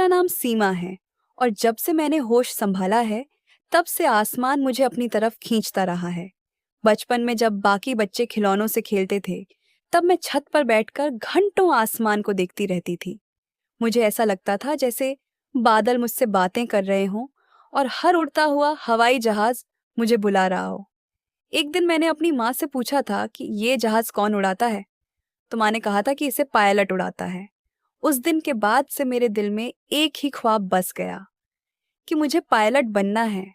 मेरा नाम सीमा है और जब से मैंने होश संभाला है, तब से आसमान मुझे अपनी तरफ खींचता रहा है। बचपन में जब बाकी बच्चे खिलौनों से खेलते थे, तब मैं छत पर बैठकर घंटों आसमान को देखती रहती थी। मुझे ऐसा लगता था जैसे बादल मुझसे बातें कर रहे हों और हर उड़ता हुआ हवाई जहाज मुझे बुला रहा हो। एक दिन मैंने अपनी माँ से पूछा था कि ये जहाज कौन उड़ाता है, तो माँ ने कहा था कि इसे पायलट उड़ाता है। उस दिन के बाद से मेरे दिल में एक ही ख्वाब बस गया कि मुझे पायलट बनना है,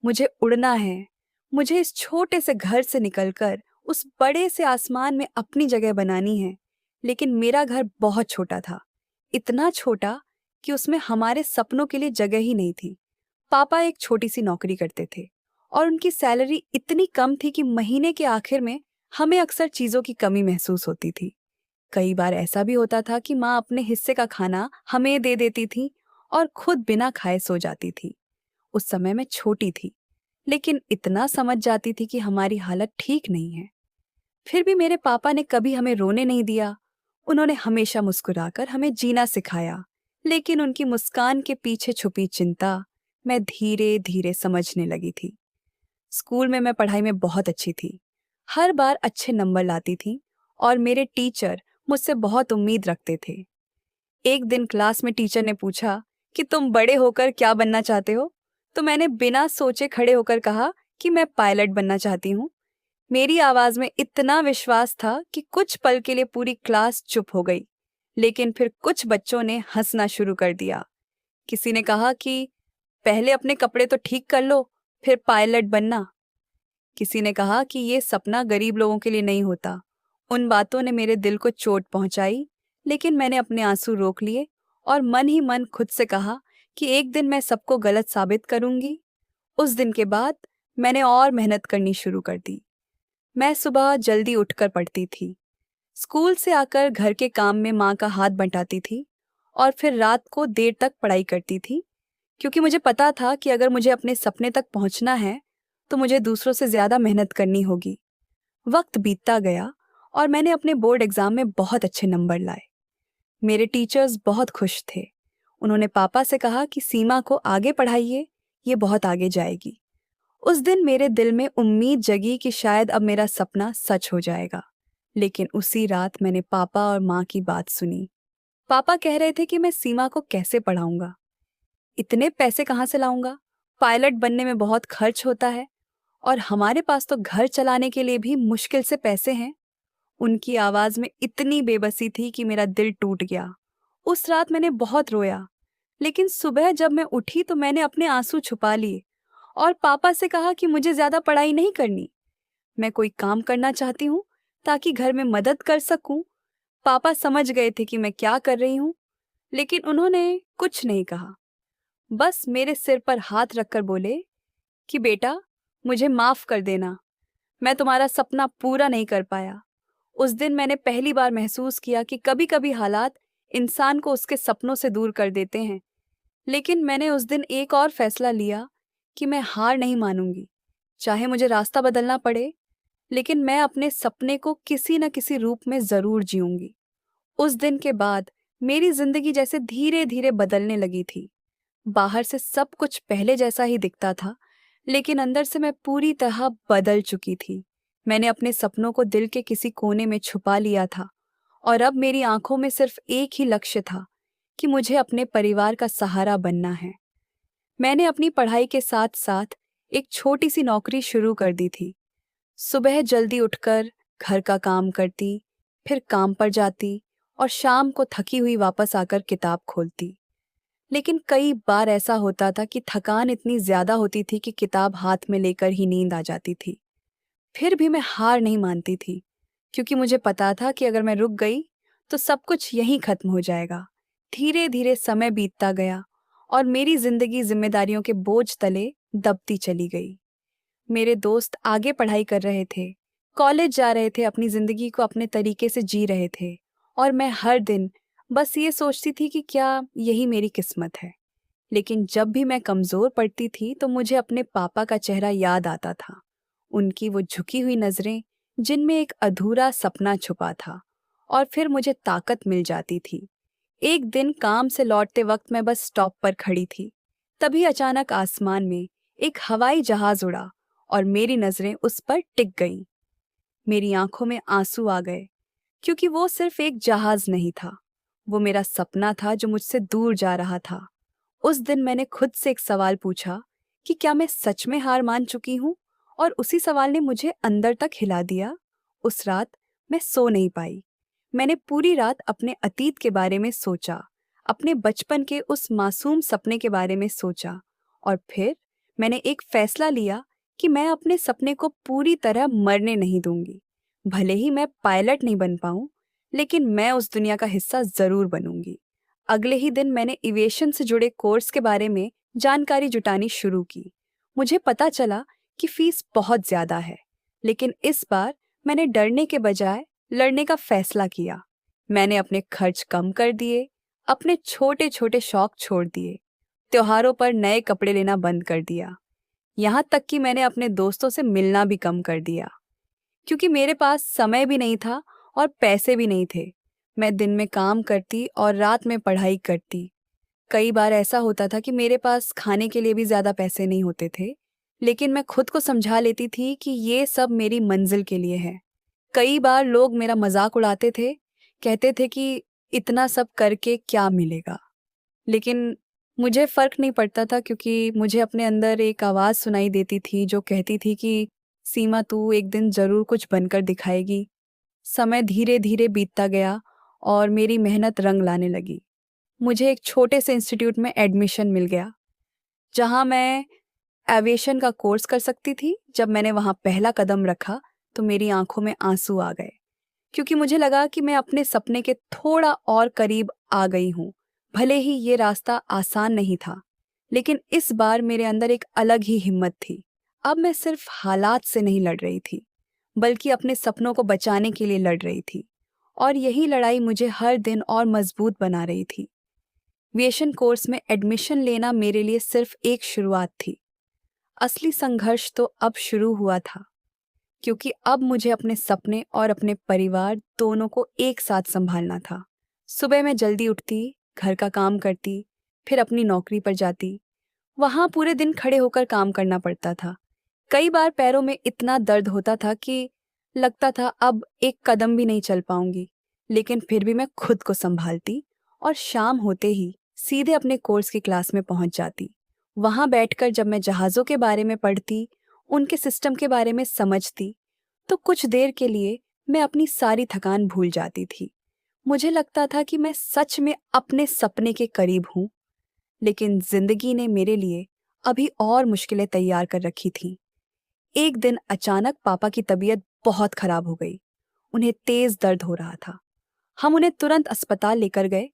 मुझे उड़ना है, मुझे इस छोटे से घर से निकलकर उस बड़े से आसमान में अपनी जगह बनानी है। लेकिन मेरा घर बहुत छोटा था, इतना छोटा कि उसमें हमारे सपनों के लिए जगह ही नहीं थी। पापा एक छोटी सी नौकरी करते थे और उनकी सैलरी इतनी कम थी कि महीने के आखिर में हमें अक्सर चीज़ों की कमी महसूस होती थी। कई बार ऐसा भी होता था कि माँ अपने हिस्से का खाना हमें दे देती थी और खुद बिना खाए सो जाती थी। उस समय मैं छोटी थी, लेकिन इतना समझ जाती थी कि हमारी हालत ठीक नहीं है। फिर भी मेरे पापा ने कभी हमें रोने नहीं दिया। उन्होंने हमेशा मुस्कुराकर हमें जीना सिखाया। लेकिन उनकी मुस्कान के पीछे छुपी चिंता मैं धीरे धीरे समझने लगी थी। स्कूल में मैं पढ़ाई में बहुत अच्छी थी, हर बार अच्छे नंबर लाती थी और मेरे टीचर मुझसे बहुत उम्मीद रखते थे। एक दिन क्लास में टीचर ने पूछा कि तुम बड़े होकर क्या बनना चाहते हो, तो मैंने बिना सोचे खड़े होकर कहा कि मैं पायलट बनना चाहती हूँ। मेरी आवाज में इतना विश्वास था कि कुछ पल के लिए पूरी क्लास चुप हो गई। लेकिन फिर कुछ बच्चों ने हंसना शुरू कर दिया। किसी ने कहा कि पहले अपने कपड़े तो ठीक कर लो, फिर पायलट बनना। किसी ने कहा कि ये सपना गरीब लोगों के लिए नहीं होता। उन बातों ने मेरे दिल को चोट पहुंचाई, लेकिन मैंने अपने आंसू रोक लिए और मन ही मन खुद से कहा कि एक दिन मैं सबको गलत साबित करूंगी। उस दिन के बाद मैंने और मेहनत करनी शुरू कर दी। मैं सुबह जल्दी उठकर पढ़ती थी, स्कूल से आकर घर के काम में माँ का हाथ बंटाती थी और फिर रात को देर तक पढ़ाई करती थी, क्योंकि मुझे पता था कि अगर मुझे अपने सपने तक पहुंचना है तो मुझे दूसरों से ज्यादा मेहनत करनी होगी। वक्त बीतता गया और मैंने अपने बोर्ड एग्जाम में बहुत अच्छे नंबर लाए। मेरे टीचर्स बहुत खुश थे। उन्होंने पापा से कहा कि सीमा को आगे पढ़ाइए, ये बहुत आगे जाएगी। उस दिन मेरे दिल में उम्मीद जगी कि शायद अब मेरा सपना सच हो जाएगा। लेकिन उसी रात मैंने पापा और माँ की बात सुनी। पापा कह रहे थे कि मैं सीमा को कैसे पढ़ाऊंगा, इतने पैसे कहाँ से लाऊंगा, पायलट बनने में बहुत खर्च होता है और हमारे पास तो घर चलाने के लिए भी मुश्किल से पैसे हैं। उनकी आवाज में इतनी बेबसी थी कि मेरा दिल टूट गया। उस रात मैंने बहुत रोया, लेकिन सुबह जब मैं उठी तो मैंने अपने आंसू छुपा लिए और पापा से कहा कि मुझे ज्यादा पढ़ाई नहीं करनी, मैं कोई काम करना चाहती हूँ ताकि घर में मदद कर सकूं। पापा समझ गए थे कि मैं क्या कर रही हूँ, लेकिन उन्होंने कुछ नहीं कहा। बस मेरे सिर पर हाथ रखकर बोले कि बेटा, मुझे माफ कर देना, मैं तुम्हारा सपना पूरा नहीं कर पाया। उस दिन मैंने पहली बार महसूस किया कि कभी कभी हालात इंसान को उसके सपनों से दूर कर देते हैं। लेकिन मैंने उस दिन एक और फैसला लिया कि मैं हार नहीं मानूंगी, चाहे मुझे रास्ता बदलना पड़े, लेकिन मैं अपने सपने को किसी न किसी रूप में जरूर जीऊंगी। उस दिन के बाद मेरी जिंदगी जैसे धीरे धीरे बदलने लगी थी। बाहर से सब कुछ पहले जैसा ही दिखता था, लेकिन अंदर से मैं पूरी तरह बदल चुकी थी। मैंने अपने सपनों को दिल के किसी कोने में छुपा लिया था और अब मेरी आंखों में सिर्फ एक ही लक्ष्य था कि मुझे अपने परिवार का सहारा बनना है। मैंने अपनी पढ़ाई के साथ साथ एक छोटी सी नौकरी शुरू कर दी थी। सुबह जल्दी उठकर घर का काम करती, फिर काम पर जाती और शाम को थकी हुई वापस आकर किताब खोलती। लेकिन कई बार ऐसा होता था कि थकान इतनी ज्यादा होती थी कि किताब हाथ में लेकर ही नींद आ जाती थी। फिर भी मैं हार नहीं मानती थी, क्योंकि मुझे पता था कि अगर मैं रुक गई तो सब कुछ यहीं खत्म हो जाएगा। धीरे धीरे समय बीतता गया और मेरी जिंदगी जिम्मेदारियों के बोझ तले दबती चली गई। मेरे दोस्त आगे पढ़ाई कर रहे थे, कॉलेज जा रहे थे, अपनी जिंदगी को अपने तरीके से जी रहे थे और मैं हर दिन बस ये सोचती थी कि क्या यही मेरी किस्मत है। लेकिन जब भी मैं कमजोर पड़ती थी तो मुझे अपने पापा का चेहरा याद आता था, उनकी वो झुकी हुई नजरें जिनमें एक अधूरा सपना छुपा था, और फिर मुझे ताकत मिल जाती थी। एक दिन काम से लौटते वक्त मैं बस स्टॉप पर खड़ी थी। तभी अचानक आसमान में एक हवाई जहाज उड़ा और मेरी नजरें उस पर टिक गईं। मेरी आंखों में आंसू आ गए, क्योंकि वो सिर्फ एक जहाज नहीं था, वो मेरा सपना था जो मुझसे दूर जा रहा था। उस दिन मैंने खुद से एक सवाल पूछा कि क्या मैं सच में हार मान चुकी हूँ, और उसी सवाल ने मुझे अंदर तक हिला दिया। उस रात मैं सो नहीं पाई। मैंने पूरी रात अपने अतीत के बारे में सोचा, अपने बचपन के उस मासूम सपने के बारे में सोचा, और फिर मैंने एक फैसला लिया कि मैं अपने सपने को पूरी तरह मरने नहीं दूंगी। भले ही मैं पायलट नहीं बन पाऊं, लेकिन मैं उस दुनिया का हिस्सा जरूर बनूंगी। अगले ही दिन मैंने एविएशन से जुड़े कोर्स के बारे में जानकारी जुटानी शुरू की। मुझे पता चला कि फीस बहुत ज्यादा है, लेकिन इस बार मैंने डरने के बजाय लड़ने का फैसला किया। मैंने अपने खर्च कम कर दिए, अपने छोटे छोटे शौक छोड़ दिए, त्योहारों पर नए कपड़े लेना बंद कर दिया। यहाँ तक कि मैंने अपने दोस्तों से मिलना भी कम कर दिया, क्योंकि मेरे पास समय भी नहीं था और पैसे भी नहीं थे। मैं दिन में काम करती और रात में पढ़ाई करती। कई बार ऐसा होता था कि मेरे पास खाने के लिए भी ज़्यादा पैसे नहीं होते थे, लेकिन मैं खुद को समझा लेती थी कि ये सब मेरी मंजिल के लिए है। कई बार लोग मेरा मजाक उड़ाते थे, कहते थे कि इतना सब करके क्या मिलेगा। लेकिन मुझे फ़र्क नहीं पड़ता था, क्योंकि मुझे अपने अंदर एक आवाज़ सुनाई देती थी जो कहती थी कि सीमा, तू एक दिन ज़रूर कुछ बनकर दिखाएगी। समय धीरे धीरे बीतता गया और मेरी मेहनत रंग लाने लगी। मुझे एक छोटे से इंस्टीट्यूट में एडमिशन मिल गया, जहाँ मैं एविएशन का कोर्स कर सकती थी। जब मैंने वहाँ पहला कदम रखा तो मेरी आंखों में आंसू आ गए, क्योंकि मुझे लगा कि मैं अपने सपने के थोड़ा और करीब आ गई हूँ। भले ही ये रास्ता आसान नहीं था, लेकिन इस बार मेरे अंदर एक अलग ही हिम्मत थी। अब मैं सिर्फ हालात से नहीं लड़ रही थी, बल्कि अपने सपनों को बचाने के लिए लड़ रही थी। और यही लड़ाई मुझे हर दिन और मजबूत बना रही थी। एविएशन कोर्स में एडमिशन लेना मेरे लिए सिर्फ एक शुरुआत थी। असली संघर्ष तो अब शुरू हुआ था, क्योंकि अब मुझे अपने सपने और अपने परिवार दोनों को एक साथ संभालना था। सुबह मैं जल्दी उठती, घर का काम करती, फिर अपनी नौकरी पर जाती। वहां पूरे दिन खड़े होकर काम करना पड़ता था। कई बार पैरों में इतना दर्द होता था कि लगता था अब एक कदम भी नहीं चल पाऊंगी, लेकिन फिर भी मैं खुद को संभालती और शाम होते ही सीधे अपने कोर्स की क्लास में पहुंच जाती। वहां बैठकर जब मैं जहाज़ों के बारे में पढ़ती, उनके सिस्टम के बारे में समझती, तो कुछ देर के लिए मैं अपनी सारी थकान भूल जाती थी। मुझे लगता था कि मैं सच में अपने सपने के करीब हूँ। लेकिन जिंदगी ने मेरे लिए अभी और मुश्किलें तैयार कर रखी थीं। एक दिन अचानक पापा की तबीयत बहुत खराब हो गई। उन्हें तेज दर्द हो रहा था। हम उन्हें तुरंत अस्पताल लेकर गए।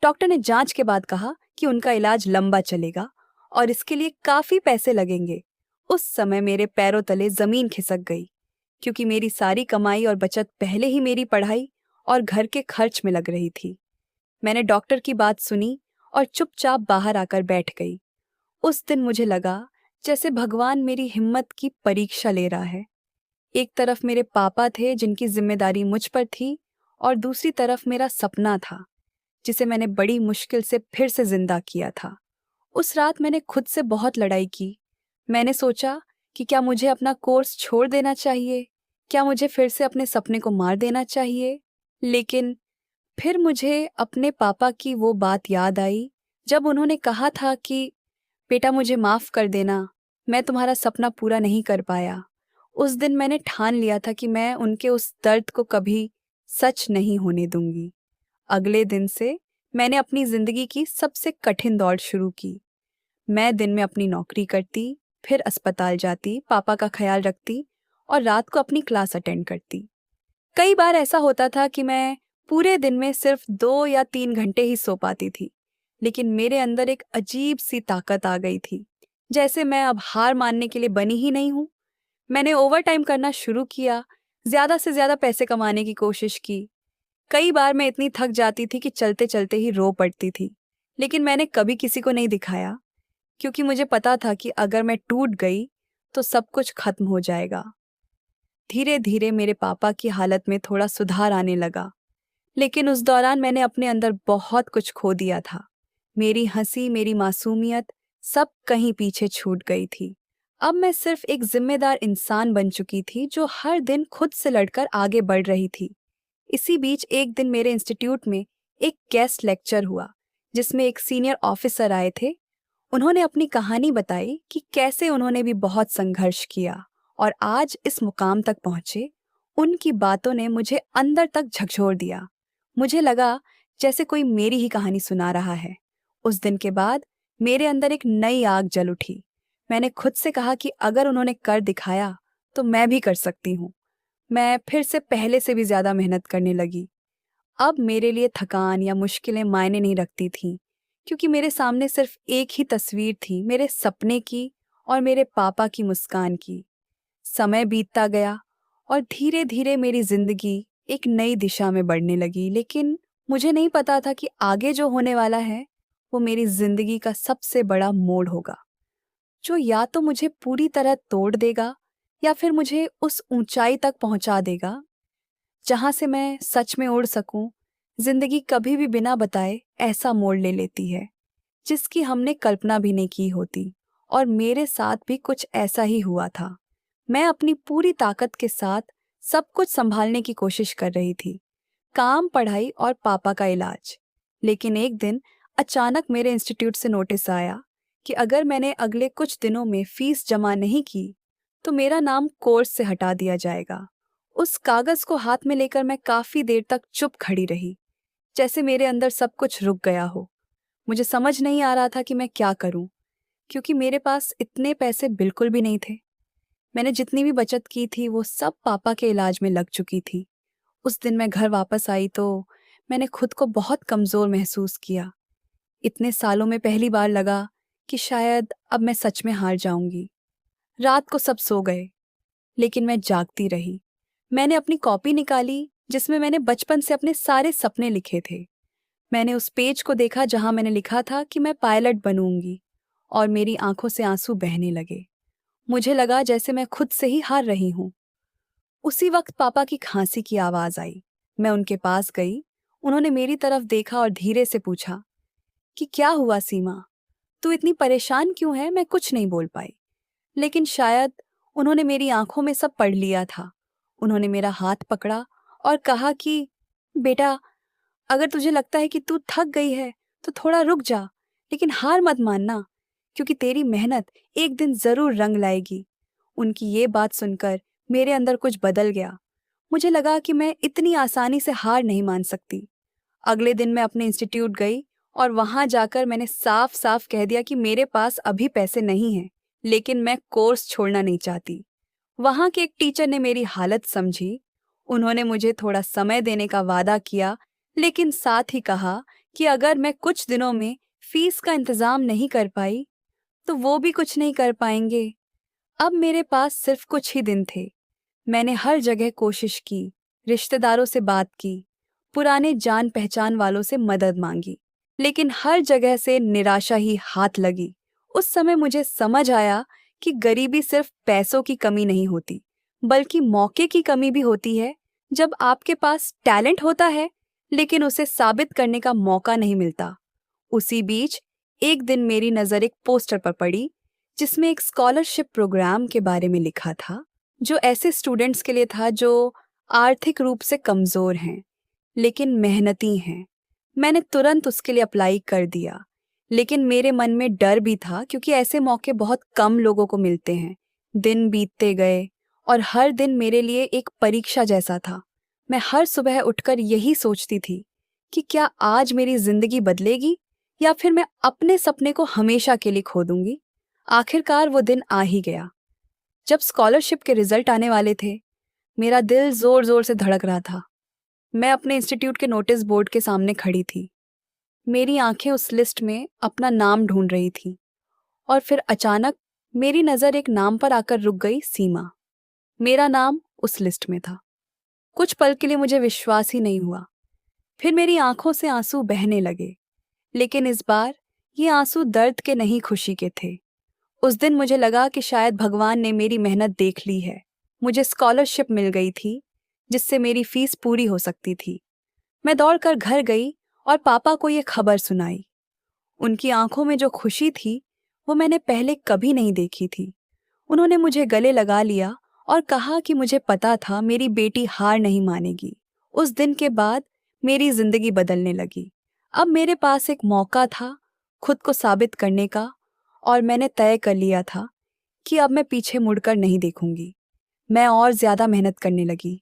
डॉक्टर ने जांच के बाद कहा कि उनका इलाज लंबा चलेगा और इसके लिए काफी पैसे लगेंगे। उस समय मेरे पैरों तले जमीन खिसक गई, क्योंकि मेरी सारी कमाई और बचत पहले ही मेरी पढ़ाई और घर के खर्च में लग रही थी। मैंने डॉक्टर की बात सुनी और चुपचाप बाहर आकर बैठ गई। उस दिन मुझे लगा जैसे भगवान मेरी हिम्मत की परीक्षा ले रहा है। एक तरफ मेरे पापा थे जिनकी जिम्मेदारी मुझ पर थी, और दूसरी तरफ मेरा सपना था जिसे मैंने बड़ी मुश्किल से फिर से जिंदा किया था। उस रात मैंने खुद से बहुत लड़ाई की। मैंने सोचा कि क्या मुझे अपना कोर्स छोड़ देना चाहिए, क्या मुझे फिर से अपने सपने को मार देना चाहिए। लेकिन फिर मुझे अपने पापा की वो बात याद आई, जब उन्होंने कहा था कि बेटा, मुझे माफ कर देना, मैं तुम्हारा सपना पूरा नहीं कर पाया। उस दिन मैंने ठान लिया था कि मैं उनके उस दर्द को कभी सच नहीं होने दूंगी। अगले दिन से मैंने अपनी जिंदगी की सबसे कठिन दौड़ शुरू की। मैं दिन में अपनी नौकरी करती, फिर अस्पताल जाती, पापा का ख्याल रखती और रात को अपनी क्लास अटेंड करती। कई बार ऐसा होता था कि मैं पूरे दिन में सिर्फ 2 या 3 घंटे ही सो पाती थी, लेकिन मेरे अंदर एक अजीब सी ताकत आ गई थी, जैसे मैं अब हार मानने के लिए बनी ही नहीं हूँ। मैंने ओवर टाइम करना शुरू किया, ज्यादा से ज्यादा पैसे कमाने की कोशिश की। कई बार मैं इतनी थक जाती थी कि चलते चलते ही रो पड़ती थी, लेकिन मैंने कभी किसी को नहीं दिखाया, क्योंकि मुझे पता था कि अगर मैं टूट गई तो सब कुछ खत्म हो जाएगा। धीरे धीरे मेरे पापा की हालत में थोड़ा सुधार आने लगा, लेकिन उस दौरान मैंने अपने अंदर बहुत कुछ खो दिया था। मेरी हंसी, मेरी मासूमियत, सब कहीं पीछे छूट गई थी। अब मैं सिर्फ एक जिम्मेदार इंसान बन चुकी थी जो हर दिन खुद से लड़कर आगे बढ़ रही थी। इसी बीच एक दिन मेरे इंस्टीट्यूट में एक गेस्ट लेक्चर हुआ, जिसमें एक सीनियर ऑफिसर आए थे। उन्होंने अपनी कहानी बताई कि कैसे उन्होंने भी बहुत संघर्ष किया और आज इस मुकाम तक पहुंचे। उनकी बातों ने मुझे अंदर तक झकझोर दिया। मुझे लगा जैसे कोई मेरी ही कहानी सुना रहा है। उस दिन के बाद मेरे अंदर एक नई आग जल उठी। मैंने खुद से कहा कि अगर उन्होंने कर दिखाया तो मैं भी कर सकती हूँ। मैं फिर से पहले से भी ज्यादा मेहनत करने लगी। अब मेरे लिए थकान या मुश्किलें मायने नहीं रखती थीं, क्योंकि मेरे सामने सिर्फ एक ही तस्वीर थी, मेरे सपने की और मेरे पापा की मुस्कान की। समय बीतता गया और धीरे धीरे मेरी जिंदगी एक नई दिशा में बढ़ने लगी, लेकिन मुझे नहीं पता था कि आगे जो होने वाला है वो मेरी जिंदगी का सबसे बड़ा मोड़ होगा, जो या तो मुझे पूरी तरह तोड़ देगा या फिर मुझे उस ऊंचाई तक पहुंचा देगा जहां से मैं सच में उड़ सकूं। जिंदगी कभी भी बिना बताए ऐसा मोड़ ले लेती है जिसकी हमने कल्पना भी नहीं की होती, और मेरे साथ भी कुछ ऐसा ही हुआ था। मैं अपनी पूरी ताकत के साथ सब कुछ संभालने की कोशिश कर रही थी, काम, पढ़ाई और पापा का इलाज। लेकिन एक दिन अचानक मेरे इंस्टीट्यूट से नोटिस आया कि अगर मैंने अगले कुछ दिनों में फीस जमा नहीं की तो मेरा नाम कोर्स से हटा दिया जाएगा। उस कागज को हाथ में लेकर मैं काफी देर तक चुप खड़ी रही, जैसे मेरे अंदर सब कुछ रुक गया हो। मुझे समझ नहीं आ रहा था कि मैं क्या करूं, क्योंकि मेरे पास इतने पैसे बिल्कुल भी नहीं थे। मैंने जितनी भी बचत की थी वो सब पापा के इलाज में लग चुकी थी। उस दिन मैं घर वापस आई तो मैंने खुद को बहुत कमजोर महसूस किया। इतने सालों में पहली बार लगा कि शायद अब मैं सच में हार जाऊंगी। रात को सब सो गए, लेकिन मैं जागती रही। मैंने अपनी कॉपी निकाली जिसमें मैंने बचपन से अपने सारे सपने लिखे थे। मैंने उस पेज को देखा जहां मैंने लिखा था कि मैं पायलट बनूंगी, और मेरी आंखों से आंसू बहने लगे। मुझे लगा जैसे मैं खुद से ही हार रही हूं। उसी वक्त पापा की खांसी की आवाज आई। मैं उनके पास गई। उन्होंने मेरी तरफ देखा और धीरे से पूछा कि क्या हुआ सीमा, तू इतनी परेशान क्यों है। मैं कुछ नहीं बोल पाई, लेकिन शायद उन्होंने मेरी आंखों में सब पढ़ लिया था। उन्होंने मेरा हाथ पकड़ा और कहा कि बेटा, अगर तुझे लगता है कि तू थक गई है तो थोड़ा रुक जा, लेकिन हार मत मानना, क्योंकि तेरी मेहनत एक दिन जरूर रंग लाएगी। उनकी ये बात सुनकर मेरे अंदर कुछ बदल गया। मुझे लगा कि मैं इतनी आसानी से हार नहीं मान सकती। अगले दिन मैं अपने इंस्टीट्यूट गई और वहां जाकर मैंने साफ साफ कह दिया कि मेरे पास अभी पैसे नहीं हैं, लेकिन मैं कोर्स छोड़ना नहीं चाहती। वहां के एक टीचर ने मेरी हालत समझी। उन्होंने मुझे थोड़ा समय देने का वादा किया, लेकिन साथ ही कहा कि अगर मैं कुछ दिनों में फीस का इंतजाम नहीं कर पाई तो वो भी कुछ नहीं कर पाएंगे। अब मेरे पास सिर्फ कुछ ही दिन थे। मैंने हर जगह कोशिश की, रिश्तेदारों से बात की, पुराने जान पहचान वालों से मदद मांगी, लेकिन हर जगह से निराशा ही हाथ लगी। उस समय मुझे समझ आया कि गरीबी सिर्फ पैसों की कमी नहीं होती, बल्कि मौके की कमी भी होती है। जब आपके पास टैलेंट होता है लेकिन उसे साबित करने का मौका नहीं मिलता। उसी बीच एक दिन मेरी नज़र एक पोस्टर पर पड़ी जिसमें एक स्कॉलरशिप प्रोग्राम के बारे में लिखा था, जो ऐसे स्टूडेंट्स के लिए था जो आर्थिक रूप से कमज़ोर हैं लेकिन मेहनती हैं। मैंने तुरंत उसके लिए अप्लाई कर दिया, लेकिन मेरे मन में डर भी था, क्योंकि ऐसे मौके बहुत कम लोगों को मिलते हैं। दिन बीतते गए और हर दिन मेरे लिए एक परीक्षा जैसा था। मैं हर सुबह उठकर यही सोचती थी कि क्या आज मेरी जिंदगी बदलेगी या फिर मैं अपने सपने को हमेशा के लिए खो दूंगी। आखिरकार वो दिन आ ही गया। जब स्कॉलरशिप के रिजल्ट आने वाले थे, मेरा दिल जोर जोर से धड़क रहा था। मैं अपने इंस्टीट्यूट के नोटिस बोर्ड के सामने खड़ी थी। मेरी आंखें उस लिस्ट में अपना नाम ढूंढ रही थी, और फिर अचानक मेरी नज़र एक नाम पर आकर रुक गई, सीमा। मेरा नाम उस लिस्ट में था। कुछ पल के लिए मुझे विश्वास ही नहीं हुआ। फिर मेरी आंखों से आंसू बहने लगे, लेकिन इस बार ये आंसू दर्द के नहीं, खुशी के थे। उस दिन मुझे लगा कि शायद भगवान ने मेरी मेहनत देख ली है। मुझे स्कॉलरशिप मिल गई थी जिससे मेरी फीस पूरी हो सकती थी। मैं दौड़कर घर गई और पापा को ये खबर सुनाई। उनकी आंखों में जो खुशी थी, वो मैंने पहले कभी नहीं देखी थी। उन्होंने मुझे गले लगा लिया और कहा कि मुझे पता था मेरी बेटी हार नहीं मानेगी। उस दिन के बाद मेरी जिंदगी बदलने लगी। अब मेरे पास एक मौका था खुद को साबित करने का, और मैंने तय कर लिया था कि अब मैं पीछे मुड़कर नहीं देखूंगी। मैं और ज्यादा मेहनत करने लगी।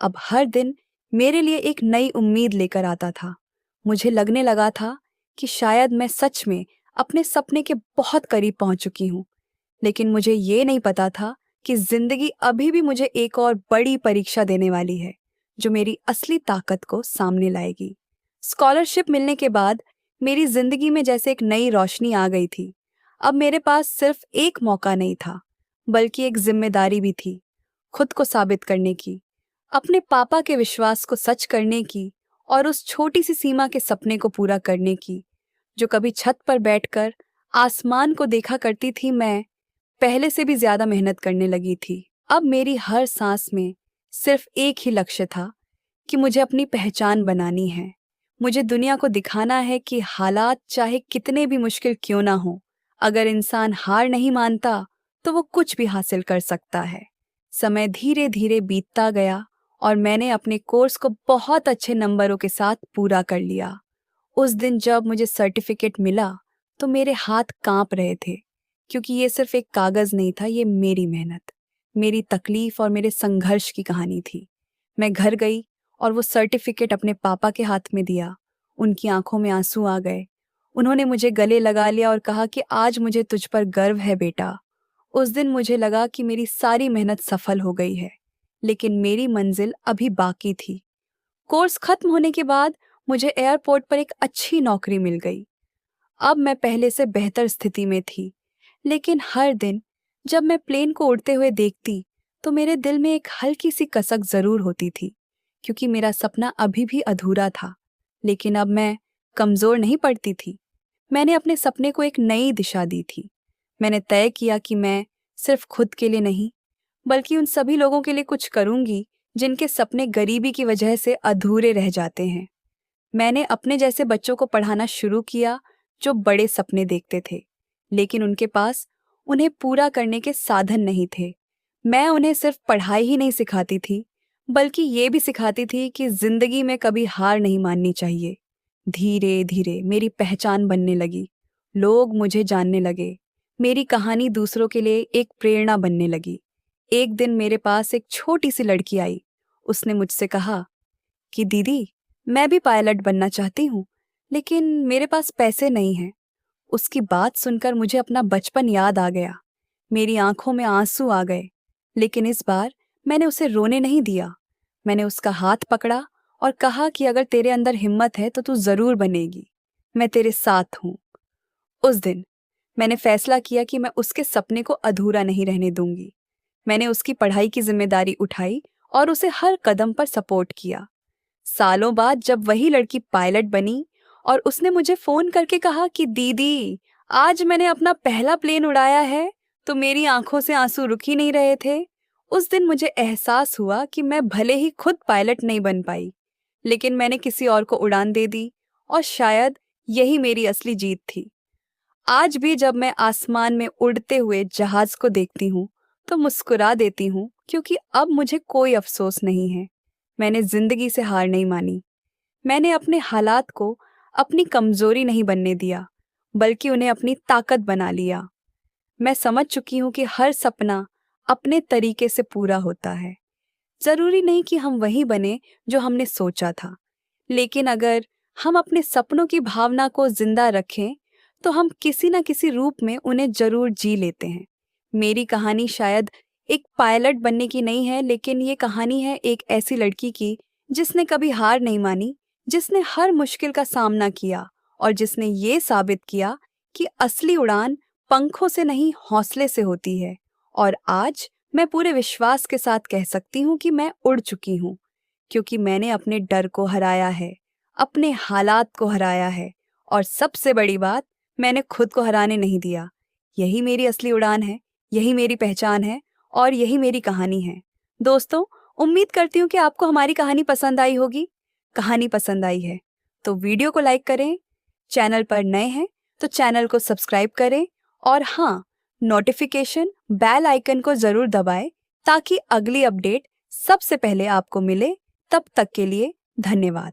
अब हर दिन मेरे लिए एक नई उम्मीद लेकर आता था। मुझे लगने लगा था कि शायद मैं सच में अपने सपने के बहुत करीब पहुंच चुकी हूँ। लेकिन मुझे ये नहीं पता था कि जिंदगी अभी भी मुझे एक और बड़ी परीक्षा देने वाली है, जो मेरी असली ताकत को सामने लाएगी। स्कॉलरशिप मिलने के बाद मेरी जिंदगी में जैसे एक नई रोशनी आ गई थी। अब मेरे पास सिर्फ एक मौका नहीं था, बल्कि एक जिम्मेदारी भी थी, खुद को साबित करने की, अपने पापा के विश्वास को सच करने की, और उस छोटी सी सीमा के सपने को पूरा करने की, जो कभी छत पर बैठकर आसमान को देखा करती थी। मैं पहले से भी ज्यादा मेहनत करने लगी थी। अब मेरी हर सांस में सिर्फ एक ही लक्ष्य था कि मुझे अपनी पहचान बनानी है। मुझे दुनिया को दिखाना है कि हालात चाहे कितने भी मुश्किल क्यों ना हो, अगर इंसान हार नहीं मानता तो वो कुछ भी हासिल कर सकता है। समय धीरे धीरे बीतता गया और मैंने अपने कोर्स को बहुत अच्छे नंबरों के साथ पूरा कर लिया। उस दिन जब मुझे सर्टिफिकेट मिला तो मेरे हाथ कांप रहे थे, क्योंकि ये सिर्फ एक कागज नहीं था, ये मेरी मेहनत, मेरी तकलीफ और मेरे संघर्ष की कहानी थी। मैं घर गई और वो सर्टिफिकेट अपने पापा के हाथ में दिया। उनकी आंखों में आंसू आ गए। उन्होंने मुझे गले लगा लिया और कहा कि आज मुझे तुझ पर गर्व है बेटा। उस दिन मुझे लगा कि मेरी सारी मेहनत सफल हो गई है, लेकिन मेरी मंजिल अभी बाकी थी। कोर्स खत्म होने के बाद मुझे एयरपोर्ट पर एक अच्छी नौकरी मिल गई। अब मैं पहले से बेहतर स्थिति में थी, लेकिन हर दिन जब मैं प्लेन को उड़ते हुए देखती तो मेरे दिल में एक हल्की सी कसक जरूर होती थी, क्योंकि मेरा सपना अभी भी अधूरा था। लेकिन अब मैं कमजोर नहीं पड़ती थी। मैंने अपने सपने को एक नई दिशा दी थी। मैंने तय किया कि मैं सिर्फ खुद के लिए नहीं, बल्कि उन सभी लोगों के लिए कुछ करूंगी जिनके सपने गरीबी की वजह से अधूरे रह जाते हैं। मैंने अपने जैसे बच्चों को पढ़ाना शुरू किया, जो बड़े सपने देखते थे, लेकिन उनके पास उन्हें पूरा करने के साधन नहीं थे। मैं उन्हें सिर्फ पढ़ाई ही नहीं सिखाती थी, बल्कि ये भी सिखाती थी कि जिंदगी में कभी हार नहीं माननी चाहिए। धीरे धीरे मेरी पहचान बनने लगी। लोग मुझे जानने लगे। मेरी कहानी दूसरों के लिए एक प्रेरणा बनने लगी। एक दिन मेरे पास एक छोटी सी लड़की आई। उसने मुझसे कहा कि दीदी, मैं भी पायलट बनना चाहती हूँ, लेकिन मेरे पास पैसे नहीं हैं। उसकी बात सुनकर मुझे अपना बचपन याद आ गया। मेरी आंखों में आंसू आ गए, लेकिन इस बार मैंने उसे रोने नहीं दिया। मैंने उसका हाथ पकड़ा और कहा कि अगर तेरे अंदर हिम्मत है तो तू जरूर बनेगी। मैं तेरे साथ हूँ। उस दिन मैंने फैसला किया कि मैं उसके सपने को अधूरा नहीं रहने दूंगी। मैंने उसकी पढ़ाई की जिम्मेदारी उठाई और उसे हर कदम पर सपोर्ट किया। सालों बाद जब वही लड़की पायलट बनी और उसने मुझे फोन करके कहा कि दीदी, आज मैंने अपना पहला प्लेन उड़ाया है, तो मेरी आंखों से आंसू रुक ही नहीं रहे थे। उस दिन मुझे एहसास हुआ कि मैं भले ही खुद पायलट नहीं बन पाई, लेकिन मैंने किसी और को उड़ान दे दी, और शायद यही मेरी असली जीत थी। आज भी जब मैं आसमान में उड़ते हुए जहाज को देखती हूँ तो मुस्कुरा देती हूँ, क्योंकि अब मुझे कोई अफसोस नहीं है। मैंने जिंदगी से हार नहीं मानी। मैंने अपने हालात को अपनी कमजोरी नहीं बनने दिया, बल्कि उन्हें अपनी ताकत बना लिया। मैं समझ चुकी हूँ कि हर सपना अपने तरीके से पूरा होता है। जरूरी नहीं कि हम वही बने जो हमने सोचा था, लेकिन अगर हम अपने सपनों की भावना को जिंदा रखें तो हम किसी न किसी रूप में उन्हें जरूर जी लेते हैं। मेरी कहानी शायद एक पायलट बनने की नहीं है, लेकिन ये कहानी है एक ऐसी लड़की की जिसने कभी हार नहीं मानी, जिसने हर मुश्किल का सामना किया, और जिसने ये साबित किया कि असली उड़ान पंखों से नहीं, हौसले से होती है। और आज मैं पूरे विश्वास के साथ कह सकती हूँ कि मैं उड़ चुकी हूँ, क्योंकि मैंने अपने डर को हराया है, अपने हालात को हराया है, और सबसे बड़ी बात, मैंने खुद को हराने नहीं दिया। यही मेरी असली उड़ान है, यही मेरी पहचान है, और यही मेरी कहानी है। दोस्तों, उम्मीद करती हूँ कि आपको हमारी कहानी पसंद आई होगी। कहानी पसंद आई है तो वीडियो को लाइक करें, चैनल पर नए हैं तो चैनल को सब्सक्राइब करें और हाँ, नोटिफिकेशन बेल आइकन को ज़रूर दबाएं ताकि अगली अपडेट सबसे पहले आपको मिले। तब तक के लिए धन्यवाद।